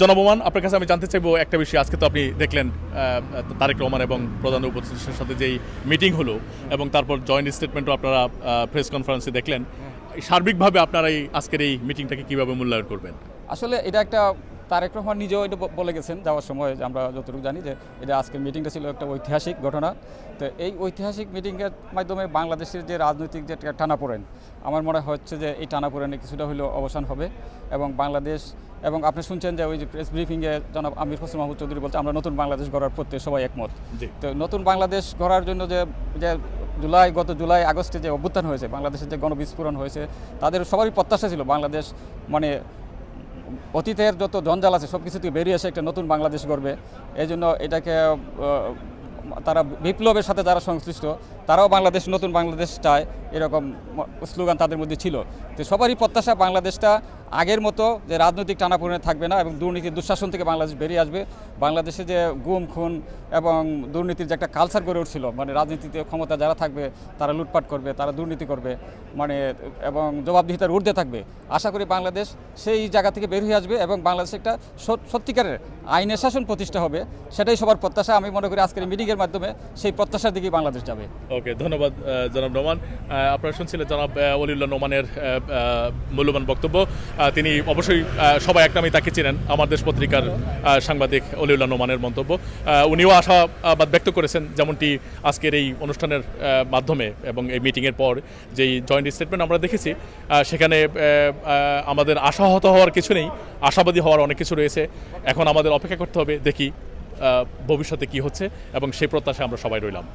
জনাব ওমান, আপনার কাছে আমি জানতে চাইবো একটা বিষয়। আজকে তো আপনি দেখলেন তারেক রহমান এবং প্রধান উপদেষ্টার সাথে যেই মিটিং হলো এবং তারপর জয়েন্ট স্টেটমেন্টও আপনারা প্রেস কনফারেন্সে দেখলেন। সার্বিকভাবে আপনারা এই আজকের এই মিটিংটাকে কীভাবে মূল্যায়ন করবেন? আসলে এটা একটা তারেক রহমান নিজেও এটা বলে গেছেন যাওয়ার সময়, যে আমরা যতটুকু জানি যে এটা আজকের মিটিংটা ছিল একটা ঐতিহাসিক ঘটনা। তো এই ঐতিহাসিক মিটিংয়ের মাধ্যমে বাংলাদেশের যে রাজনৈতিক যে টানাপোড়েন, আমার মনে হচ্ছে যে এই টানাপোড়েনে কিছুটা হলেও অবসান হবে এবং বাংলাদেশ, এবং আপনি শুনছেন যে ওই যে প্রেস ব্রিফিংয়ে জনাব আমির হোসেন মাহমুদ চৌধুরী বলতে আমরা নতুন বাংলাদেশ গড়ার প্রত্যেক সবাই একমত। তো নতুন বাংলাদেশ গড়ার জন্য যে যে গত জুলাই আগস্টে যে অভ্যুত্থান হয়েছে, বাংলাদেশের যে গণবিস্ফোরণ হয়েছে, তাদের সবারই প্রত্যাশা ছিল বাংলাদেশ মানে অতীতের যত জঞ্জাল আছে সব কিছু থেকে বেরিয়ে এসে একটা নতুন বাংলাদেশ গড়বে। এই জন্য এটাকে তারা বিপ্লবের সাথে যারা সংশ্লিষ্ট তারাও নতুন বাংলাদেশ চায়, এরকম স্লোগান তাদের মধ্যে ছিল। তো সবারই প্রত্যাশা বাংলাদেশটা আগের মতো যে রাজনৈতিক টানাপোড়েনে থাকবে না এবং দুর্নীতির দুঃশাসন থেকে বাংলাদেশ বেরিয়ে আসবে। বাংলাদেশে যে গুম খুন এবং দুর্নীতির যে একটা কালচার গড়ে উঠছিল, মানে রাজনীতিতে ক্ষমতা যারা থাকবে তারা লুটপাট করবে, তারা দুর্নীতি করবে, মানে এবং জবাবদিহিতার ঊর্ধ্বে থাকবে। আশা করি বাংলাদেশ সেই জায়গা থেকে বের হয়ে আসবে এবং বাংলাদেশে একটা সত্যিকারের আইনের শাসন প্রতিষ্ঠা হবে, সেটাই সবার প্রত্যাশা। আমি মনে করি আজকের মিটিংয়ের মাধ্যমে সেই প্রত্যাশার দিকেই বাংলাদেশ যাবে। ওকে, ধন্যবাদ জনাব নোমান। আপনারা শুনছিলেন জনাব ওলিউল্লাহ নোমানের মূল্যবান বক্তব্য। তিনি অবশ্যই সবাই এক নামেই তাকে চেনেন, আমার দেশ পত্রিকার সাংবাদিক ওলিউল্লাহ নোমানের মন্তব্য। উনিও আশাবাদ ব্যক্ত করেছেন, যেমনটি আজকের এই অনুষ্ঠানের মাধ্যমে এবং এই মিটিংয়ের পর যেই জয়েন্ট স্টেটমেন্ট আমরা দেখেছি, সেখানে আমাদের আশাহত হওয়ার কিছু নেই, আশাবাদী হওয়ার অনেক কিছু রয়েছে। এখন আমাদের অপেক্ষা করতে হবে, দেখি ভবিষ্যতে কি হচ্ছে, এবং সেই প্রত্যাশা আমরা সবাই রইলাম।